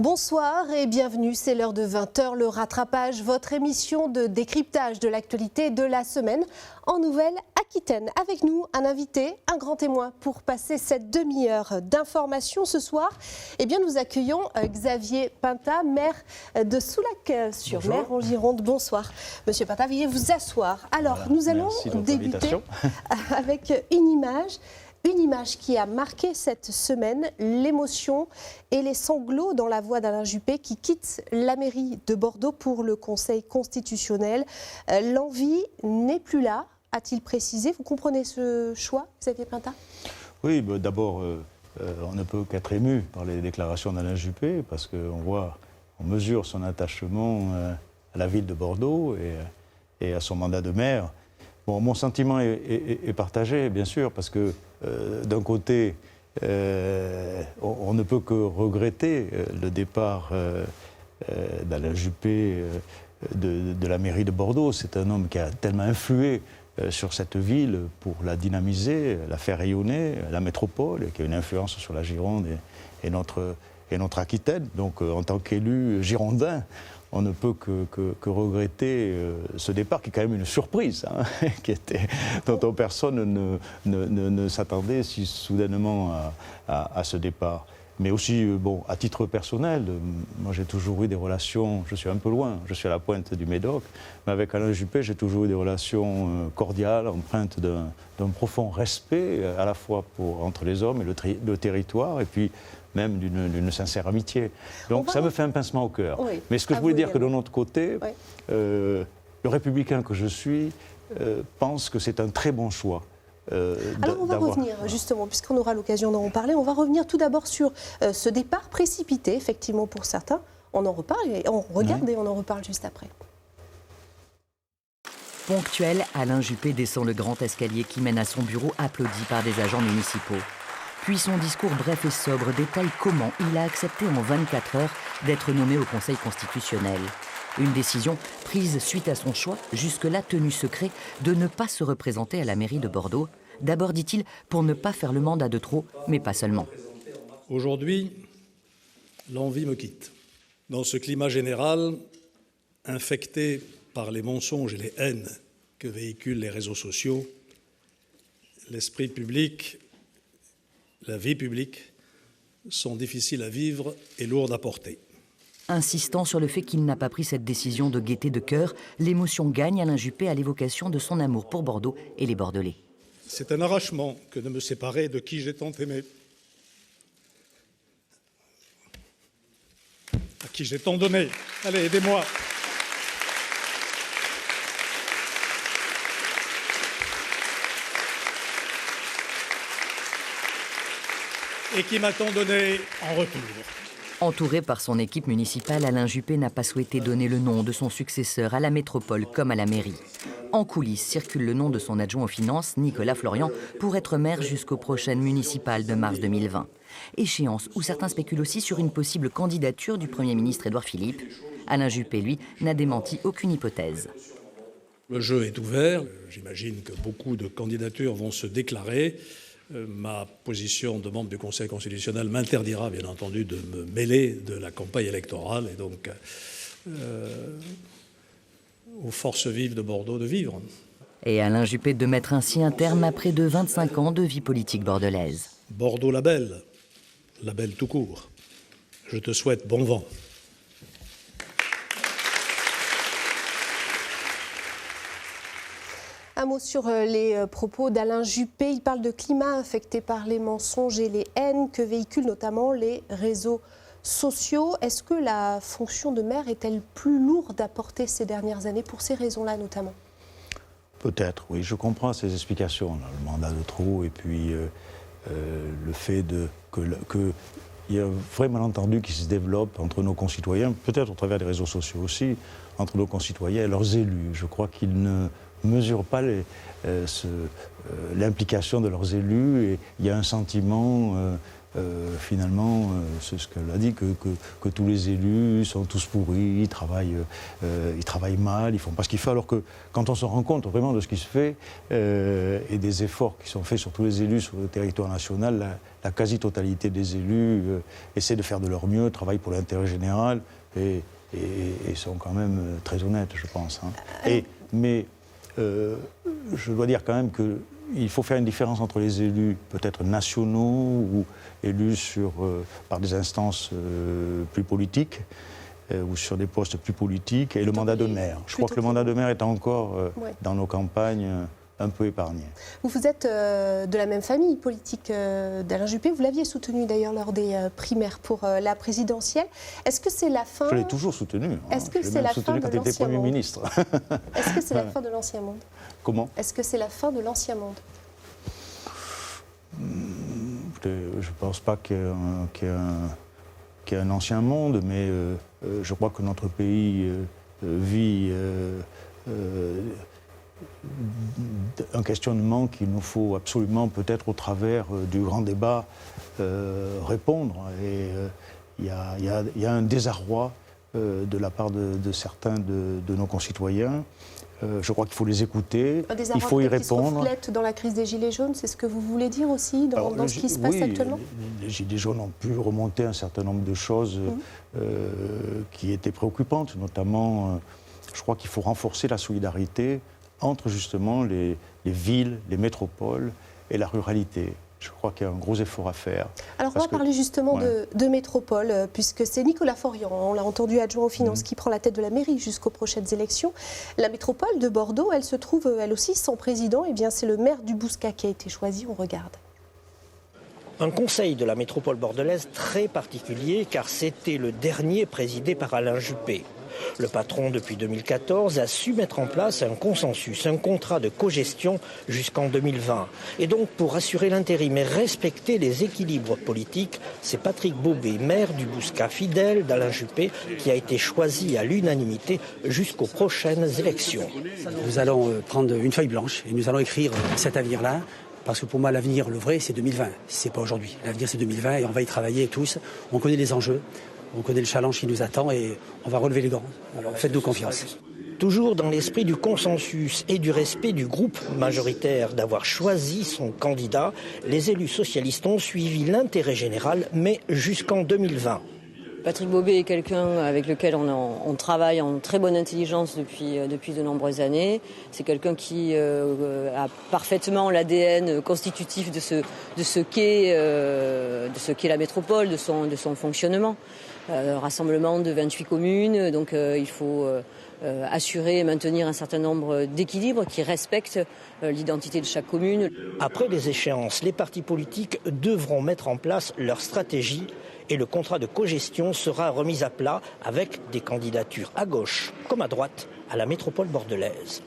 Bonsoir et bienvenue, c'est l'heure de 20h, le rattrapage, votre émission de décryptage de l'actualité de la semaine en Nouvelle-Aquitaine. Avec nous, un invité, un grand témoin pour passer cette demi-heure d'information ce soir. Eh bien, nous accueillons Xavier Pinta, maire de Soulac-sur-Mer en Gironde. Bonsoir. Monsieur Pinta, veuillez vous asseoir. Alors, voilà, nous allons débuter avec une image qui a marqué cette semaine, l'émotion et les sanglots dans la voix d'Alain Juppé qui quitte la mairie de Bordeaux pour le Conseil constitutionnel. L'envie n'est plus là, a-t-il précisé. Vous comprenez ce choix, Xavier Pinta ? Oui, d'abord, on ne peut qu'être ému par les déclarations d'Alain Juppé parce qu'on mesure son attachement à la ville de Bordeaux et à son mandat de maire. Bon, mon sentiment est partagé, bien sûr, parce que d'un côté, on ne peut que regretter le départ d'Alain Juppé de la mairie de Bordeaux. C'est un homme qui a tellement influé sur cette ville pour la dynamiser, la faire rayonner, la métropole, qui a une influence sur la Gironde et notre Aquitaine. Donc, en tant qu'élu girondin, on ne peut que regretter ce départ, qui est quand même une surprise, hein, dont personne ne s'attendait si soudainement à ce départ. Mais aussi, bon, à titre personnel, moi j'ai toujours eu des relations, je suis un peu loin, je suis à la pointe du Médoc, mais avec Alain Juppé, j'ai toujours eu des relations cordiales, empreintes d'un profond respect, à la fois entre les hommes et le territoire, et puis même d'une sincère amitié. Donc ça me fait un pincement au cœur. Oui, mais ce que je voulais dire, que de notre côté, oui, le républicain que je suis pense que c'est un très bon choix. Alors on va revenir justement, puisqu'on aura l'occasion d'en parler, on va revenir tout d'abord sur ce départ précipité, effectivement pour certains. On en reparle, on regarde et on en reparle juste après. Ponctuel, Alain Juppé descend le grand escalier qui mène à son bureau, applaudi par des agents municipaux. Puis son discours bref et sobre détaille comment il a accepté en 24 heures d'être nommé au Conseil constitutionnel. Une décision prise suite à son choix, jusque-là tenu secret, de ne pas se représenter à la mairie de Bordeaux. D'abord, dit-il, pour ne pas faire le mandat de trop, mais pas seulement. Aujourd'hui, l'envie me quitte. Dans ce climat général, infecté par les mensonges et les haines que véhiculent les réseaux sociaux, l'esprit public, la vie publique sont difficiles à vivre et lourdes à porter. Insistant sur le fait qu'il n'a pas pris cette décision de gaieté de cœur, l'émotion gagne Alain Juppé à l'évocation de son amour pour Bordeaux et les Bordelais. C'est un arrachement que de me séparer de qui j'ai tant aimé, à qui j'ai tant donné. Allez, aidez-moi. Et qui m'a tant donné en retour. Entouré par son équipe municipale, Alain Juppé n'a pas souhaité donner le nom de son successeur à la métropole comme à la mairie. En coulisses circule le nom de son adjoint aux finances, Nicolas Florian, pour être maire jusqu'aux prochaines municipales de mars 2020. Échéance où certains spéculent aussi sur une possible candidature du Premier ministre Édouard Philippe. Alain Juppé, lui, n'a démenti aucune hypothèse. Le jeu est ouvert. J'imagine que beaucoup de candidatures vont se déclarer. Ma position de membre du Conseil constitutionnel m'interdira, bien entendu, de me mêler de la campagne électorale et donc aux forces vives de Bordeaux de vivre. Et Alain Juppé de mettre ainsi un terme à près de 25 ans de vie politique bordelaise. Bordeaux la belle tout court. Je te souhaite bon vent. Un mot sur les propos d'Alain Juppé. Il parle de climat infecté par les mensonges et les haines que véhiculent notamment les réseaux sociaux. Est-ce que la fonction de maire est-elle plus lourde à porter ces dernières années pour ces raisons-là notamment ? Peut-être, oui. Je comprends ces explications. Le mandat de trop et puis le fait qu'il y a un vrai malentendu qui se développe entre nos concitoyens, peut-être au travers des réseaux sociaux aussi, entre nos concitoyens et leurs élus. Je crois qu'ils ne mesurent pas l'implication de leurs élus et il y a un sentiment finalement, c'est ce qu'elle a dit, que tous les élus sont tous pourris, ils travaillent mal, ils font pas ce qu'il faut, alors que quand on se rend compte vraiment de ce qui se fait et des efforts qui sont faits sur tous les élus sur le territoire national, la quasi-totalité des élus essaient de faire de leur mieux, travaillent pour l'intérêt général et sont quand même très honnêtes, je pense. Hein. Mais je dois dire quand même qu'il faut faire une différence entre les élus peut-être nationaux ou élus par des instances plus politiques ou sur des postes plus politiques et le mandat de maire. Je crois que le mandat de maire est encore dans nos campagnes un peu épargné. Vous êtes de la même famille politique d'Alain Juppé. Vous l'aviez soutenu d'ailleurs lors des primaires pour la présidentielle. Est-ce que c'est la fin... Je l'ai toujours soutenu. Est-ce que c'est la fin de quand il était Premier ministre. Est-ce que c'est la fin de l'Ancien Monde? Comment? Est-ce que c'est la fin de l'Ancien Monde? Je ne pense pas qu'il y ait un ancien monde, mais je crois que notre pays vit un questionnement qu'il nous faut absolument, peut-être au travers du grand débat, répondre. Et il y a un désarroi de la part de certains de nos concitoyens. Je crois qu'il faut les écouter, il faut y répondre. Qui se reflète dans la crise des Gilets jaunes, c'est ce que vous voulez dire aussi dans ce qui se passe actuellement? Les Gilets jaunes ont pu remonter un certain nombre de choses qui étaient préoccupantes, notamment, je crois qu'il faut renforcer la solidarité entre justement les villes, les métropoles et la ruralité. Je crois qu'il y a un gros effort à faire. Alors on va parler justement de métropole, puisque c'est Nicolas Faurian, on l'a entendu, adjoint aux finances, qui prend la tête de la mairie jusqu'aux prochaines élections. La métropole de Bordeaux, elle se trouve elle aussi sans président. Eh bien c'est le maire du Bouscat qui a été choisi, on regarde. Un conseil de la métropole bordelaise très particulier, car c'était le dernier présidé par Alain Juppé. Le patron, depuis 2014, a su mettre en place un consensus, un contrat de cogestion jusqu'en 2020. Et donc, pour assurer l'intérim et respecter les équilibres politiques, c'est Patrick Beaubé, maire du Bouscat, fidèle d'Alain Juppé, qui a été choisi à l'unanimité jusqu'aux prochaines élections. Nous allons prendre une feuille blanche et nous allons écrire cet avenir-là. Parce que pour moi, l'avenir, le vrai, c'est 2020. C'est pas aujourd'hui. L'avenir, c'est 2020 et on va y travailler tous. On connaît les enjeux. On connaît le challenge qui nous attend et on va relever les gants. Alors faites-nous confiance. Toujours dans l'esprit du consensus et du respect du groupe majoritaire d'avoir choisi son candidat, les élus socialistes ont suivi l'intérêt général, mais jusqu'en 2020. Patrick Beaubé est quelqu'un avec lequel on travaille en très bonne intelligence depuis de nombreuses années. C'est quelqu'un qui a parfaitement l'ADN constitutif de ce qu'est la métropole, de son fonctionnement. Rassemblement de 28 communes, donc il faut assurer et maintenir un certain nombre d'équilibres qui respectent l'identité de chaque commune. Après les échéances, les partis politiques devront mettre en place leur stratégie et le contrat de cogestion sera remis à plat avec des candidatures à gauche comme à droite à la métropole bordelaise.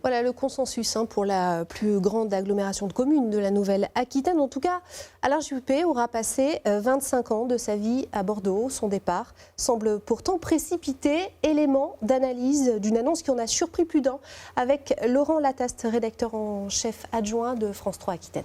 Voilà le consensus pour la plus grande agglomération de communes de la Nouvelle-Aquitaine. En tout cas, Alain Juppé aura passé 25 ans de sa vie à Bordeaux. Son départ semble pourtant précipité. Élément d'analyse d'une annonce qui en a surpris plus d'un avec Laurent Lataste, rédacteur en chef adjoint de France 3 Aquitaine.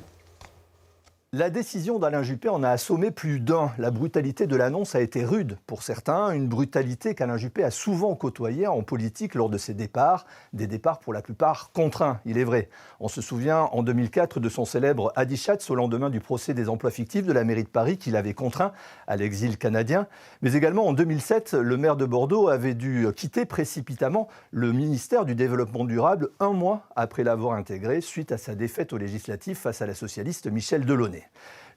La décision d'Alain Juppé en a assommé plus d'un. La brutalité de l'annonce a été rude pour certains, une brutalité qu'Alain Juppé a souvent côtoyée en politique lors de ses départs, des départs pour la plupart contraints, il est vrai. On se souvient en 2004 de son célèbre Addichatz au lendemain du procès des emplois fictifs de la mairie de Paris qui l'avait contraint à l'exil canadien. Mais également en 2007, le maire de Bordeaux avait dû quitter précipitamment le ministère du Développement durable 1 mois après l'avoir intégré suite à sa défaite aux législatives face à la socialiste Michèle Delaunay.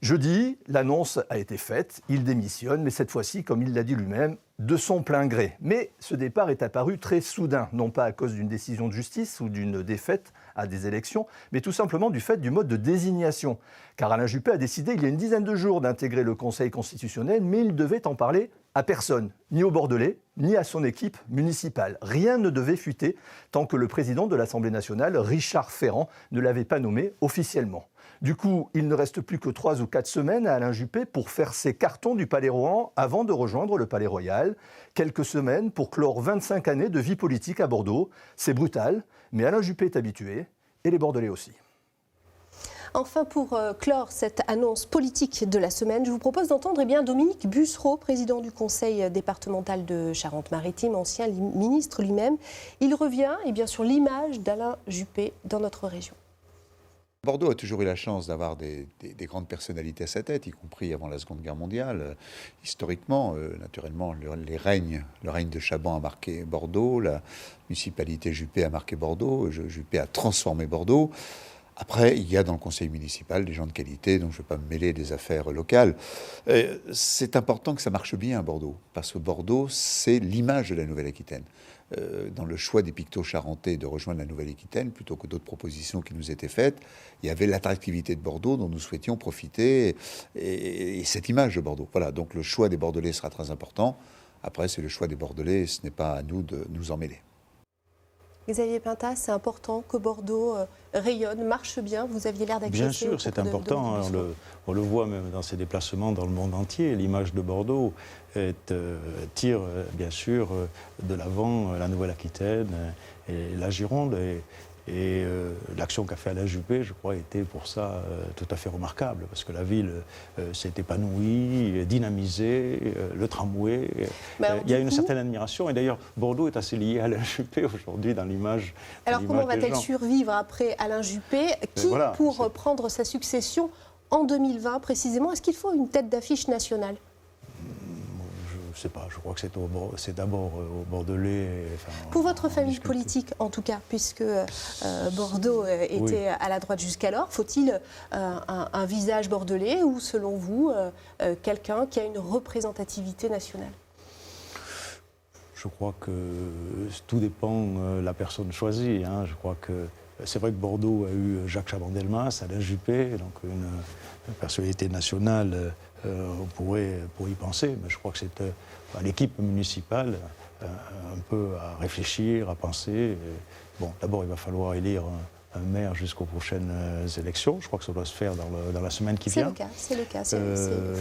Jeudi, l'annonce a été faite, il démissionne, mais cette fois-ci, comme il l'a dit lui-même, de son plein gré. Mais ce départ est apparu très soudain, non pas à cause d'une décision de justice ou d'une défaite à des élections, mais tout simplement du fait du mode de désignation. Car Alain Juppé a décidé il y a une dizaine de jours d'intégrer le Conseil constitutionnel, mais il devait en parler à personne, ni aux Bordelais, ni à son équipe municipale. Rien ne devait fuiter tant que le président de l'Assemblée nationale, Richard Ferrand, ne l'avait pas nommé officiellement. Du coup, il ne reste plus que 3 ou 4 semaines à Alain Juppé pour faire ses cartons du Palais Rohan avant de rejoindre le Palais Royal. Quelques semaines pour clore 25 années de vie politique à Bordeaux. C'est brutal, mais Alain Juppé est habitué, et les Bordelais aussi. Enfin, pour clore cette annonce politique de la semaine, je vous propose d'entendre Dominique Bussereau, président du conseil départemental de Charente-Maritime, ancien ministre lui-même. Il revient sur l'image d'Alain Juppé dans notre région. Bordeaux a toujours eu la chance d'avoir des grandes personnalités à sa tête, y compris avant la Seconde Guerre mondiale. Historiquement, naturellement, le règne de Chaban a marqué Bordeaux, la municipalité Juppé a marqué Bordeaux, Juppé a transformé Bordeaux. Après, il y a dans le conseil municipal des gens de qualité, donc je ne vais pas me mêler des affaires locales. C'est important que ça marche bien à Bordeaux, parce que Bordeaux, c'est l'image de la Nouvelle-Aquitaine. Dans le choix des pictos charentais de rejoindre la Nouvelle-Aquitaine, plutôt que d'autres propositions qui nous étaient faites, il y avait l'attractivité de Bordeaux dont nous souhaitions profiter, et cette image de Bordeaux. Voilà, donc le choix des Bordelais sera très important. Après, c'est le choix des Bordelais, ce n'est pas à nous de nous en mêler. Xavier Pintat, c'est important que Bordeaux rayonne, marche bien. Vous aviez l'air d'accepter. Bien sûr, c'est important. On le voit même dans ses déplacements dans le monde entier. L'image de Bordeaux tire bien sûr de l'avant la Nouvelle-Aquitaine et la Gironde. Et l'action qu'a fait Alain Juppé, je crois, était pour ça tout à fait remarquable, parce que la ville s'est épanouie, dynamisée, le tramway. Il y a une certaine admiration, et d'ailleurs, Bordeaux est assez lié à Alain Juppé aujourd'hui dans l'image. Alors comment va-t-elle survivre après Alain Juppé, pour prendre sa succession en 2020 précisément? Est-ce qu'il faut une tête d'affiche nationale? Je ne sais pas, je crois que c'est d'abord aux Bordelais. Pour votre famille politique, en tout cas, puisque Bordeaux était à la droite jusqu'alors, faut-il un visage bordelais ou, selon vous, quelqu'un qui a une représentativité nationale? Je crois que tout dépend de la personne choisie. Je crois que c'est vrai que Bordeaux a eu Jacques Chaban-Delmas, Alain Juppé, donc une personnalité nationale. On pourrait y penser, mais je crois que c'est à l'équipe municipale un peu à réfléchir, à penser. Bon, d'abord, il va falloir élire un maire jusqu'aux prochaines élections. Je crois que ça doit se faire dans la semaine qui vient. C'est le cas. C'est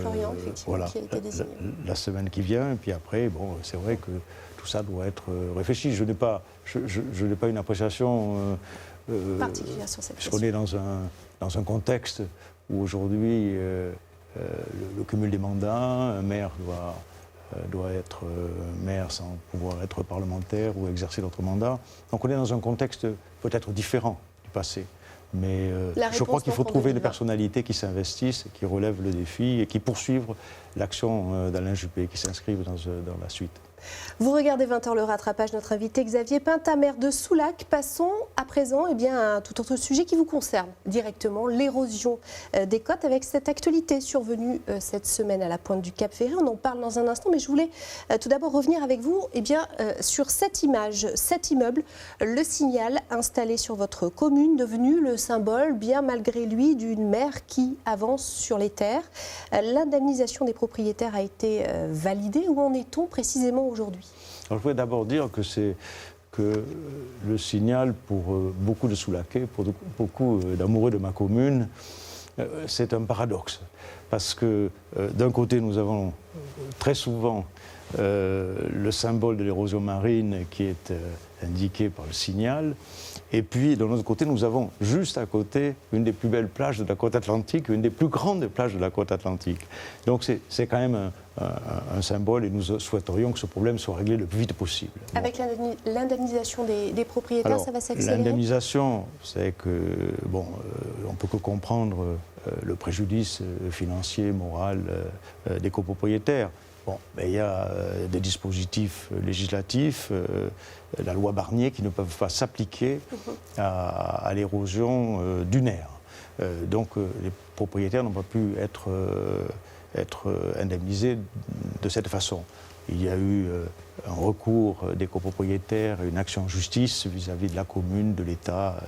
Florian, effectivement, qui a été désigné. La semaine qui vient, et puis après, bon, c'est vrai que tout ça doit être réfléchi. Je n'ai pas une appréciation particulière sur cette question. Puisqu'on est dans un contexte où aujourd'hui le cumul des mandats, un maire doit être maire sans pouvoir être parlementaire ou exercer d'autres mandats. Donc on est dans un contexte peut-être différent du passé. Mais je crois qu'il faut trouver des personnalités qui s'investissent, qui relèvent le défi et qui poursuivent l'action d'Alain Juppé, qui s'inscrivent dans la suite. Vous regardez 20h le rattrapage, notre invité Xavier Pintat, maire de Soulac. Passons à présent à un tout autre sujet qui vous concerne directement, l'érosion des côtes, avec cette actualité survenue cette semaine à la pointe du Cap Ferret. On en parle dans un instant, mais je voulais tout d'abord revenir avec vous sur cette image, cet immeuble, le Signal, installé sur votre commune, devenu le symbole, bien malgré lui, d'une mer qui avance sur les terres. L'indemnisation des propriétaires a été validée. Où en est-on précisément aujourd'hui? Alors, je voudrais d'abord dire que le Signal, pour beaucoup de Soulacais, pour beaucoup d'amoureux de ma commune, c'est un paradoxe. Parce que d'un côté, nous avons très souvent le symbole de l'érosion marine qui est indiqué par le Signal. Et puis, de l'autre côté, nous avons juste à côté une des plus belles plages de la côte atlantique, une des plus grandes plages de la côte atlantique. Donc c'est quand même un symbole, et nous souhaiterions que ce problème soit réglé le plus vite possible. Avec l'indemnisation des propriétaires, alors, ça va s'accélérer? L'indemnisation, c'est que, bon, on ne peut que comprendre le préjudice financier, moral des copropriétaires. Bon, mais il y a des dispositifs législatifs, la loi Barnier, qui ne peuvent pas s'appliquer à l'érosion dunaire. Donc les propriétaires n'ont pas pu être indemnisés de cette façon. Il y a eu un recours des copropriétaires, une action en justice vis-à-vis de la commune, de l'État.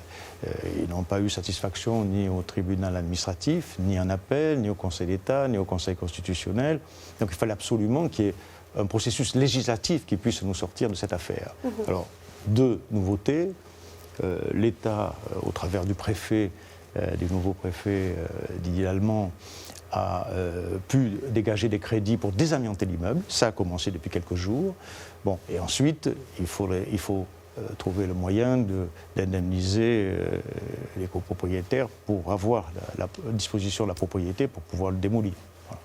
Ils n'ont pas eu satisfaction ni au tribunal administratif, ni en appel, ni au Conseil d'État, ni au Conseil constitutionnel. Donc il fallait absolument qu'il y ait un processus législatif qui puisse nous sortir de cette affaire. Alors, deux nouveautés. L'État, au travers du préfet, du nouveau préfet Didier Lallemand, a pu dégager des crédits pour désamianter l'immeuble. Ça a commencé depuis quelques jours. Bon, et ensuite, il faut trouver le moyen d'indemniser les copropriétaires pour avoir la disposition de la propriété pour pouvoir le démolir. Voilà.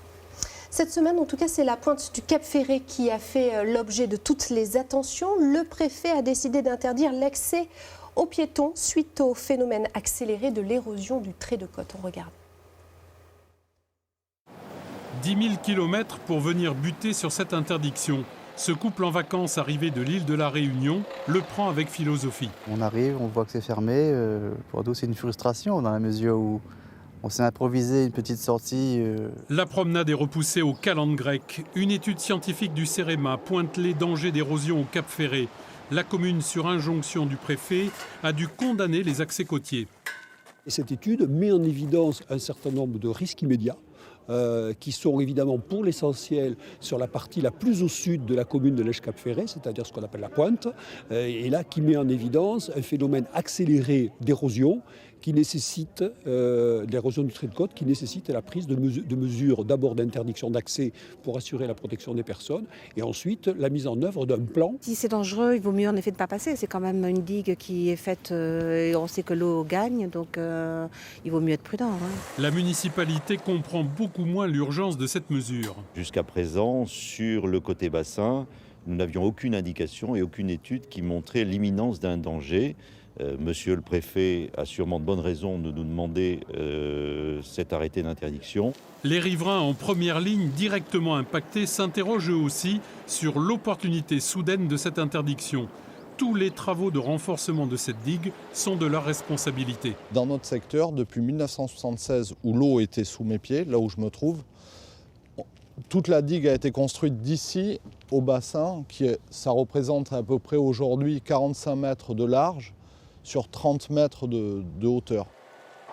Cette semaine, en tout cas, c'est la pointe du Cap Ferré qui a fait l'objet de toutes les attentions. Le préfet a décidé d'interdire l'accès aux piétons suite au phénomène accéléré de l'érosion du trait de côte. On regarde. 10 000 km pour venir buter sur cette interdiction. Ce couple en vacances arrivé de l'île de la Réunion le prend avec philosophie. On arrive, on voit que c'est fermé. Pour nous, c'est une frustration dans la mesure où on s'est improvisé une petite sortie. La promenade est repoussée aux Calanques grecques. Une étude scientifique du CEREMA pointe les dangers d'érosion au Cap Ferré. La commune, sur injonction du préfet, a dû condamner les accès côtiers. Et cette étude met en évidence un certain nombre de risques immédiats. Qui sont évidemment pour l'essentiel sur la partie la plus au sud de la commune de Lège-Cap-Ferré, c'est-à-dire ce qu'on appelle la pointe, et là qui met en évidence un phénomène accéléré d'érosion qui nécessite, l'érosion du trait de côte, qui nécessite la prise de mesures d'abord d'interdiction d'accès pour assurer la protection des personnes, et ensuite la mise en œuvre d'un plan. Si c'est dangereux, il vaut mieux en effet ne pas passer. C'est quand même une digue qui est faite, et on sait que l'eau gagne, donc il vaut mieux être prudent. Hein. La municipalité comprend beaucoup moins l'urgence de cette mesure. Jusqu'à présent, sur le côté bassin, nous n'avions aucune indication et aucune étude qui montrait l'imminence d'un danger. Monsieur le préfet a sûrement de bonnes raisons de nous demander cet arrêté d'interdiction. Les riverains en première ligne directement impactés s'interrogent eux aussi sur l'opportunité soudaine de cette interdiction. Tous les travaux de renforcement de cette digue sont de leur responsabilité. Dans notre secteur, depuis 1976, où l'eau était sous mes pieds, là où je me trouve, toute la digue a été construite d'ici au bassin, ça représente à peu près aujourd'hui 45 mètres de large sur 30 mètres de hauteur.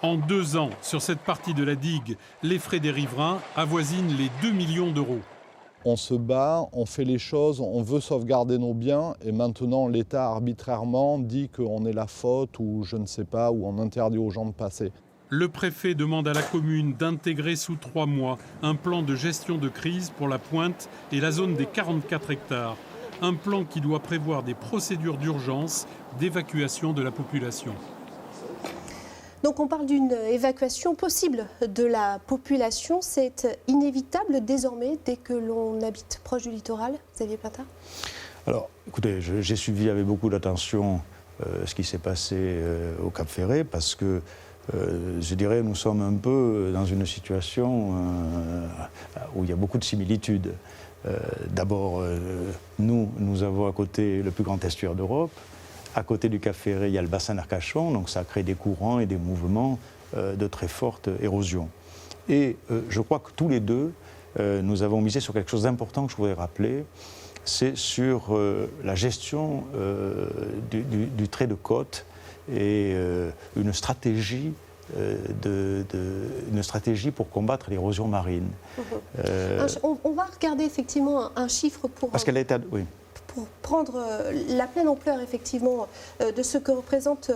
En 2 ans, sur cette partie de la digue, les frais des riverains avoisinent les 2 millions d'euros. On se bat, on fait les choses, on veut sauvegarder nos biens et maintenant l'État arbitrairement dit qu'on est la faute ou je ne sais pas, ou on interdit aux gens de passer. Le préfet demande à la commune d'intégrer sous 3 mois un plan de gestion de crise pour la pointe et la zone des 44 hectares. Un plan qui doit prévoir des procédures d'urgence d'évacuation de la population. Donc on parle d'une évacuation possible de la population. C'est inévitable désormais dès que l'on habite proche du littoral. Xavier Pintat ? Alors, écoutez, j'ai suivi avec beaucoup d'attention ce qui s'est passé au Cap Ferré parce que je dirais nous sommes un peu dans une situation où il y a beaucoup de similitudes. D'abord, nous avons à côté le plus grand estuaire d'Europe. À côté du Cap Ferré, il y a le bassin d'Arcachon, donc ça crée des courants et des mouvements de très forte érosion. Et je crois que tous les deux, nous avons misé sur quelque chose d'important que je voudrais rappeler, c'est sur la gestion du trait de côte et une stratégie pour combattre l'érosion marine. On va regarder effectivement un chiffre pour... Parce qu'elle est... Oui. Pour prendre la pleine ampleur effectivement de ce que représente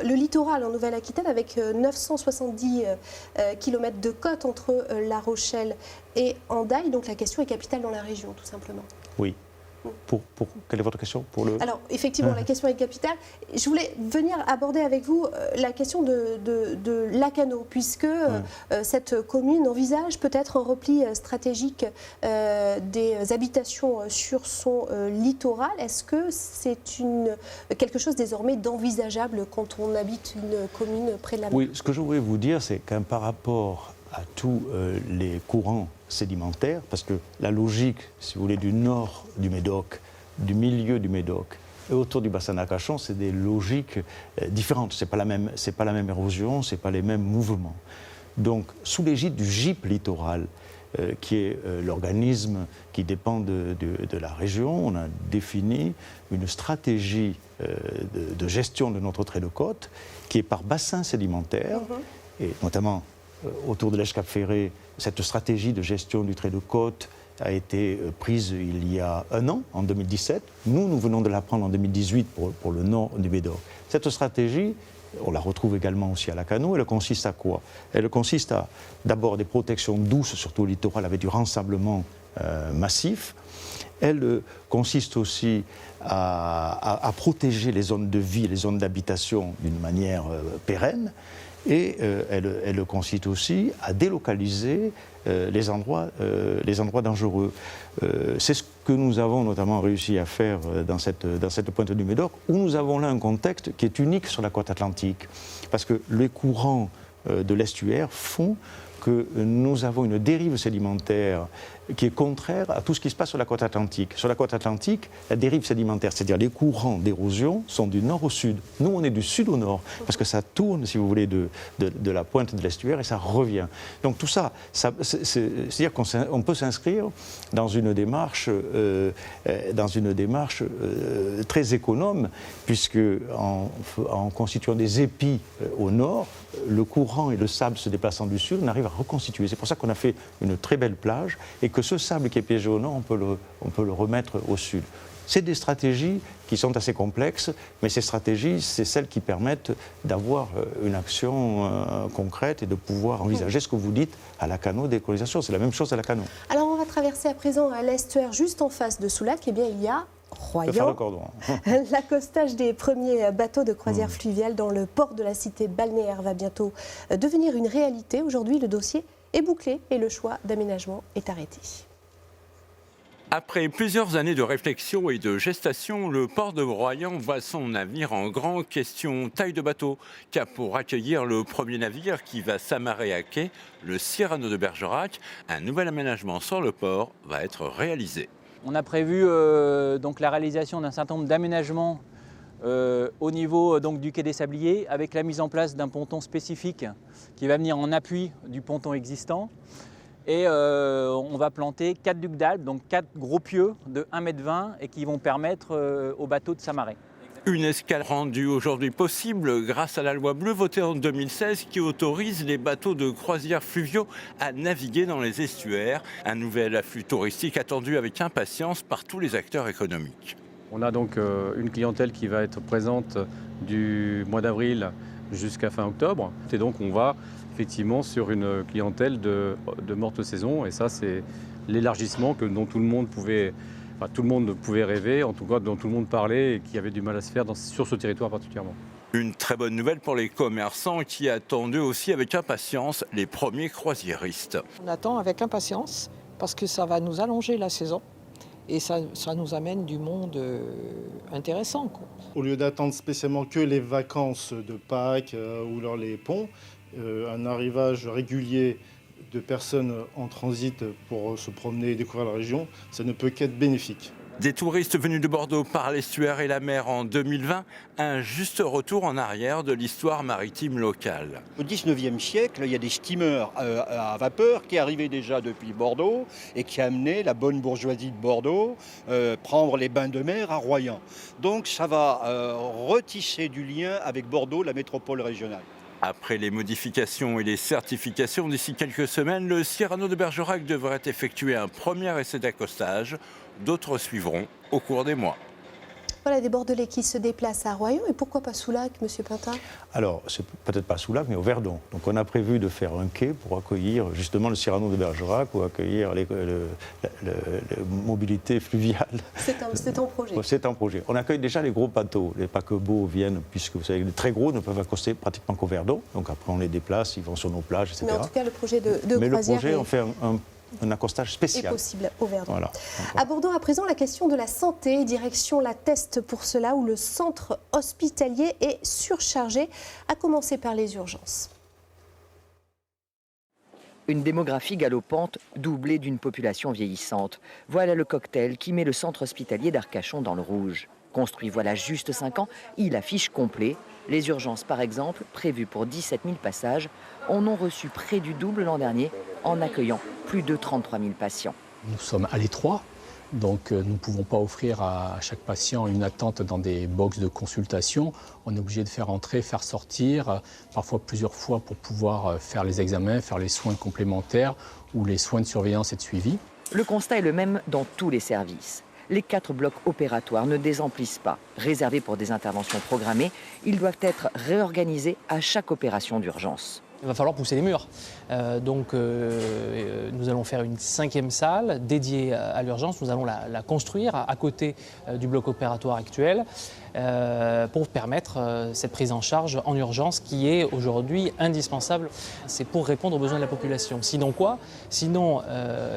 le littoral en Nouvelle-Aquitaine avec 970 km de côte entre La Rochelle et Hendaye. Donc la question est capitale dans la région tout simplement. Oui. Quelle est votre question pour le... Alors, effectivement, la question est capitale. Je voulais venir aborder avec vous la question de Lacanau, puisque cette commune envisage peut-être un repli stratégique des habitations sur son littoral. Est-ce que c'est quelque chose désormais d'envisageable quand on habite une commune près de la mer ? Oui, ce que je voulais vous dire, c'est qu'un par rapport à tous les courants sédimentaires, parce que la logique, si vous voulez, du nord du Médoc, du milieu du Médoc et autour du bassin d'Arcachon, c'est des logiques différentes. C'est pas la même érosion, c'est pas les mêmes mouvements. Donc, sous l'égide du GIP littoral, qui est l'organisme qui dépend de la région, on a défini une stratégie de gestion de notre trait de côte qui est par bassin sédimentaire, et notamment autour de Lège-Cap-Ferré, cette stratégie de gestion du trait de côte a été prise il y a 1 an, en 2017. Nous venons de la prendre en 2018 pour le nord du Médoc. Cette stratégie, on la retrouve également aussi à Lacanau. Elle consiste à quoi ? Elle consiste à d'abord des protections douces, surtout au littoral, avec du rensablement massif, elle consiste aussi à protéger les zones de vie, les zones d'habitation d'une manière pérenne. Et elle consiste aussi à délocaliser les endroits dangereux. C'est ce que nous avons notamment réussi à faire dans cette pointe du Médoc, où nous avons là un contexte qui est unique sur la côte atlantique. Parce que les courants de l'estuaire font que nous avons une dérive sédimentaire qui est contraire à tout ce qui se passe sur la côte atlantique. Sur la côte atlantique, la dérive sédimentaire, c'est-à-dire les courants d'érosion, sont du nord au sud. Nous, on est du sud au nord, parce que ça tourne, si vous voulez, de la pointe de l'estuaire et ça revient. Donc tout ça, c'est-à-dire qu'on peut s'inscrire dans une démarche, très économe, puisque en constituant des épis au nord, le courant et le sable se déplaçant du sud, on arrive à reconstituer. C'est pour ça qu'on a fait une très belle plage et que ce sable qui est piégé au nord, on peut le remettre au sud. C'est des stratégies qui sont assez complexes, mais ces stratégies, c'est celles qui permettent d'avoir une action concrète et de pouvoir envisager ce que vous dites à Lacanau, décolonisation. C'est la même chose à Lacanau. Alors on va traverser à présent l'estuaire juste en face de Soulac. Eh bien, il y a Royan, l'accostage des premiers bateaux de croisière fluviale dans le port de la cité balnéaire va bientôt devenir une réalité. Aujourd'hui, le dossier est bouclé et le choix d'aménagement est arrêté. Après plusieurs années de réflexion et de gestation, le port de Royan voit son avenir en grand. Question taille de bateau, car pour accueillir le premier navire qui va s'amarrer à quai, le Cyrano de Bergerac, un nouvel aménagement sur le port va être réalisé. On a prévu donc la réalisation d'un certain nombre d'aménagements au niveau donc, du quai des Sabliers, avec la mise en place d'un ponton spécifique qui va venir en appui du ponton existant. Et on va planter 4 ducs d'Albe, donc 4 gros pieux de 1,20 m et qui vont permettre aux bateaux de s'amarrer. Une escale rendue aujourd'hui possible grâce à la loi bleue votée en 2016 qui autorise les bateaux de croisière fluviaux à naviguer dans les estuaires. Un nouvel afflux touristique attendu avec impatience par tous les acteurs économiques. On a donc une clientèle qui va être présente du mois d'avril jusqu'à fin octobre. Et donc on va effectivement sur une clientèle de morte saison. Et ça, c'est l'élargissement dont tout le monde pouvait rêver, en tout cas dont tout le monde parlait et qui avait du mal à se faire sur ce territoire particulièrement. Une très bonne nouvelle pour les commerçants qui attendent aussi avec impatience les premiers croisiéristes. On attend avec impatience parce que ça va nous allonger la saison et ça nous amène du monde intéressant, quoi. Au lieu d'attendre spécialement que les vacances de Pâques ou alors les ponts, un arrivage régulier de personnes en transit pour se promener et découvrir la région, ça ne peut qu'être bénéfique. Des touristes venus de Bordeaux par l'estuaire et la mer en 2020, un juste retour en arrière de l'histoire maritime locale. Au XIXe siècle, il y a des steamers à vapeur qui arrivaient déjà depuis Bordeaux et qui amenaient la bonne bourgeoisie de Bordeaux prendre les bains de mer à Royan. Donc ça va retisser du lien avec Bordeaux, la métropole régionale. Après les modifications et les certifications, d'ici quelques semaines, le Cyrano de Bergerac devrait effectuer un premier essai d'accostage. D'autres suivront au cours des mois. Voilà des Bordelais qui se déplacent à Royan. Et pourquoi pas Soulac, Monsieur Pintat? Alors, c'est peut-être pas Soulac, mais au Verdon. Donc on a prévu de faire un quai pour accueillir justement le Cyrano de Bergerac ou accueillir la mobilité fluviale. C'est un projet. C'est un projet. On accueille déjà les gros bateaux. Les paquebots viennent, puisque vous savez, les très gros ne peuvent accoster pratiquement qu'au Verdon. Donc après, on les déplace, ils vont sur nos plages, etc. Mais en tout cas, le projet de mais croisière... le projet, on fait un accostage spécial. Est possible au Verdon. Voilà. Abordons à présent la question de la santé. Direction la Teste pour cela, où le centre hospitalier est surchargé, à commencer par les urgences. Une démographie galopante doublée d'une population vieillissante. Voilà le cocktail qui met le centre hospitalier d'Arcachon dans le rouge. Construit voilà juste 5 ans, il affiche complet. Les urgences, par exemple, prévues pour 17 000 passages, en ont reçu près du double l'an dernier, en accueillant plus de 33 000 patients. Nous sommes à l'étroit, donc nous ne pouvons pas offrir à chaque patient une attente dans des boxes de consultation. On est obligé de faire entrer, faire sortir, parfois plusieurs fois pour pouvoir faire les examens, faire les soins complémentaires ou les soins de surveillance et de suivi. Le constat est le même dans tous les services. Les 4 blocs opératoires ne désemplissent pas. Réservés pour des interventions programmées, ils doivent être réorganisés à chaque opération d'urgence. Il va falloir pousser les murs. Donc nous allons faire une 5e salle dédiée à l'urgence. Nous allons la construire à côté du bloc opératoire actuel pour permettre cette prise en charge en urgence qui est aujourd'hui indispensable. C'est pour répondre aux besoins de la population. Sinon quoi ? Sinon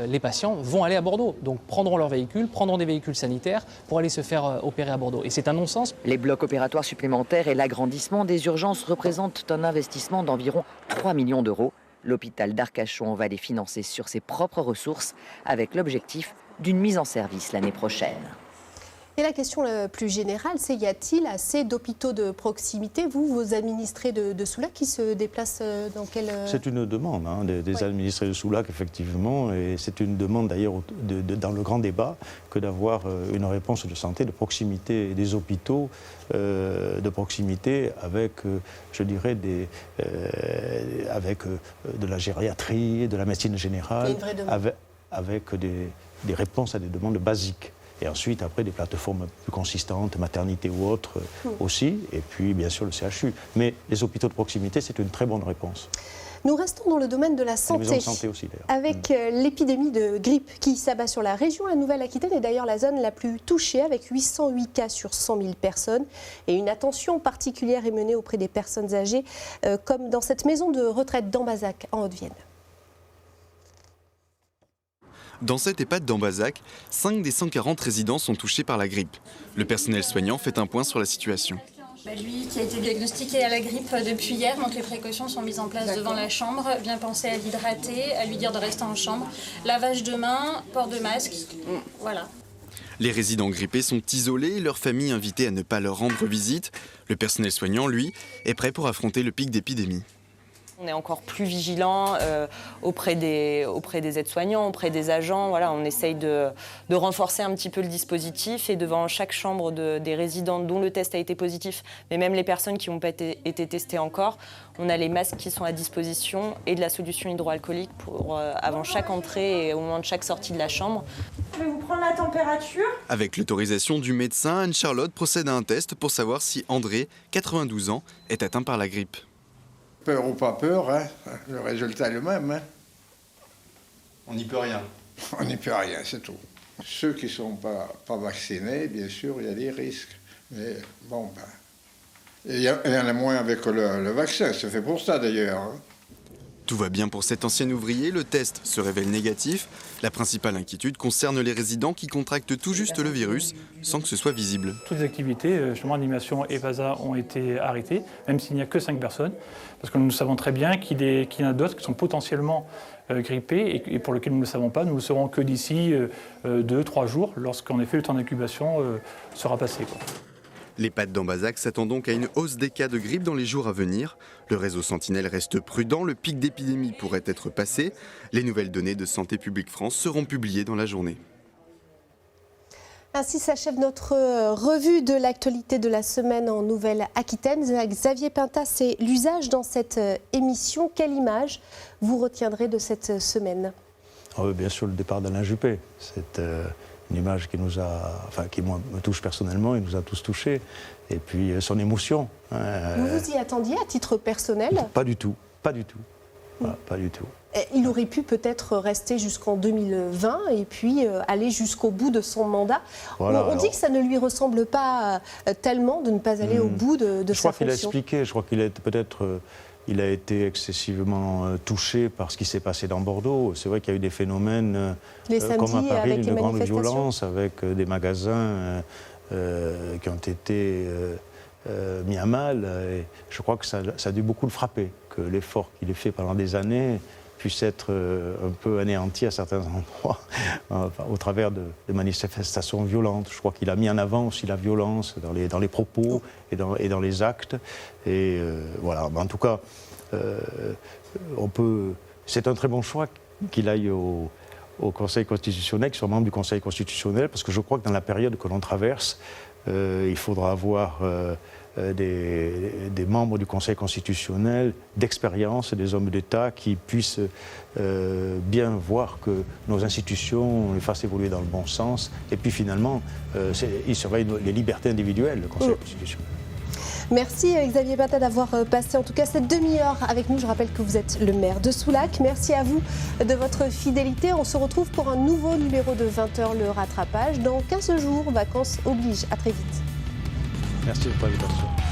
les patients vont aller à Bordeaux. Donc prendront leur véhicule, prendront des véhicules sanitaires pour aller se faire opérer à Bordeaux. Et c'est un non-sens. Les blocs opératoires supplémentaires et l'agrandissement des urgences représentent un investissement d'environ 3 millions d'euros. L'hôpital d'Arcachon va les financer sur ses propres ressources avec l'objectif d'une mise en service l'année prochaine. Et la question la plus générale, c'est y a-t-il assez d'hôpitaux de proximité ? Vous, vos administrés de Soulac qui se déplacent dans quel... C'est une demande des administrés de Soulac, effectivement, et c'est une demande d'ailleurs dans le grand débat que d'avoir une réponse de santé de proximité, des hôpitaux de proximité avec, je dirais, avec de la gériatrie, de la médecine générale, avec des réponses à des demandes basiques. Et ensuite, après, des plateformes plus consistantes, maternité ou autres aussi, et puis bien sûr le CHU. Mais les hôpitaux de proximité, c'est une très bonne réponse. Nous restons dans le domaine de la santé, les maisons de santé aussi, d'ailleurs. Avec l'épidémie de grippe qui s'abat sur la région. La Nouvelle-Aquitaine est d'ailleurs la zone la plus touchée, avec 808 cas sur 100 000 personnes. Et une attention particulière est menée auprès des personnes âgées, comme dans cette maison de retraite d'Ambazac, en Haute-Vienne. Dans cette EHPAD d'Ambazac, 5 des 140 résidents sont touchés par la grippe. Le personnel soignant fait un point sur la situation. Lui qui a été diagnostiqué à la grippe depuis hier, donc les précautions sont mises en place devant la chambre. Bien penser à l'hydrater, à lui dire de rester en chambre. Lavage de mains, port de masque, voilà. Les résidents grippés sont isolés et leur famille invitée à ne pas leur rendre visite. Le personnel soignant, lui, est prêt pour affronter le pic d'épidémie. On est encore plus vigilant auprès des aides-soignants, auprès des agents. Voilà, on essaye de renforcer un petit peu le dispositif et devant chaque chambre des résidents dont le test a été positif, mais même les personnes qui n'ont pas été testées encore, on a les masques qui sont à disposition et de la solution hydroalcoolique avant chaque entrée et au moment de chaque sortie de la chambre. Je vais vous prendre la température. Avec l'autorisation du médecin, Anne-Charlotte procède à un test pour savoir si André, 92 ans, est atteint par la grippe. Peur ou pas peur, hein, le résultat est le même. Hein. On n'y peut rien. On n'y peut rien, c'est tout. Ceux qui ne sont pas vaccinés, bien sûr, il y a des risques. Mais bon, il y en a moins avec le vaccin, c'est fait pour ça d'ailleurs. Hein. Tout va bien pour cet ancien ouvrier, le test se révèle négatif. La principale inquiétude concerne les résidents qui contractent tout juste le virus sans que ce soit visible. Toutes les activités, justement Animation et VASA, ont été arrêtées, même s'il n'y a que 5 personnes, parce que nous savons très bien qu'il y en a d'autres qui sont potentiellement grippés et pour lesquels nous ne le savons pas. Nous le saurons que d'ici 2-3 jours, lorsqu'en effet le temps d'incubation sera passé. L'EHPAD d'Ambazac s'attend donc à une hausse des cas de grippe dans les jours à venir. Le réseau Sentinelle reste prudent, le pic d'épidémie pourrait être passé. Les nouvelles données de Santé publique France seront publiées dans la journée. Ainsi s'achève notre revue de l'actualité de la semaine en Nouvelle-Aquitaine. Xavier Pintas, c'est l'usage dans cette émission. Quelle image vous retiendrez de cette semaine ? Bien sûr, le départ d'Alain Juppé. C'est une image qui qui me touche personnellement et nous a tous touchés. Et puis son émotion. Vous vous y attendiez à titre personnel ? Pas du tout, pas du tout. Voilà, pas du tout. Il aurait pu peut-être rester jusqu'en 2020 et puis aller jusqu'au bout de son mandat. Voilà, on dit que ça ne lui ressemble pas tellement de ne pas aller au bout de sa fonction. Je crois qu'il a expliqué, je crois qu'il a peut-être... Il a été excessivement touché par ce qui s'est passé dans Bordeaux. C'est vrai qu'il y a eu des phénomènes comme à Paris, une grande violence avec des magasins qui ont été mis à mal. Et je crois que ça a dû beaucoup le frapper, que l'effort qu'il a fait pendant des années puisse être un peu anéanti à certains endroits au travers de manifestations violentes. Je crois qu'il a mis en avant aussi la violence dans les propos et dans les actes. Et voilà, en tout cas, c'est un très bon choix qu'il aille au Conseil constitutionnel, qu'il soit membre du Conseil constitutionnel, parce que je crois que dans la période que l'on traverse, il faudra avoir des membres du Conseil constitutionnel d'expérience, des hommes d'État qui puissent bien voir que nos institutions les fassent évoluer dans le bon sens. Et puis finalement, il surveille les libertés individuelles, le Conseil constitutionnel. Merci Xavier Patat d'avoir passé en tout cas cette demi-heure avec nous. Je rappelle que vous êtes le maire de Soulac. Merci à vous de votre fidélité. On se retrouve pour un nouveau numéro de 20h le rattrapage dans 15 jours. Vacances oblige. À très vite. Merci de votre invitation.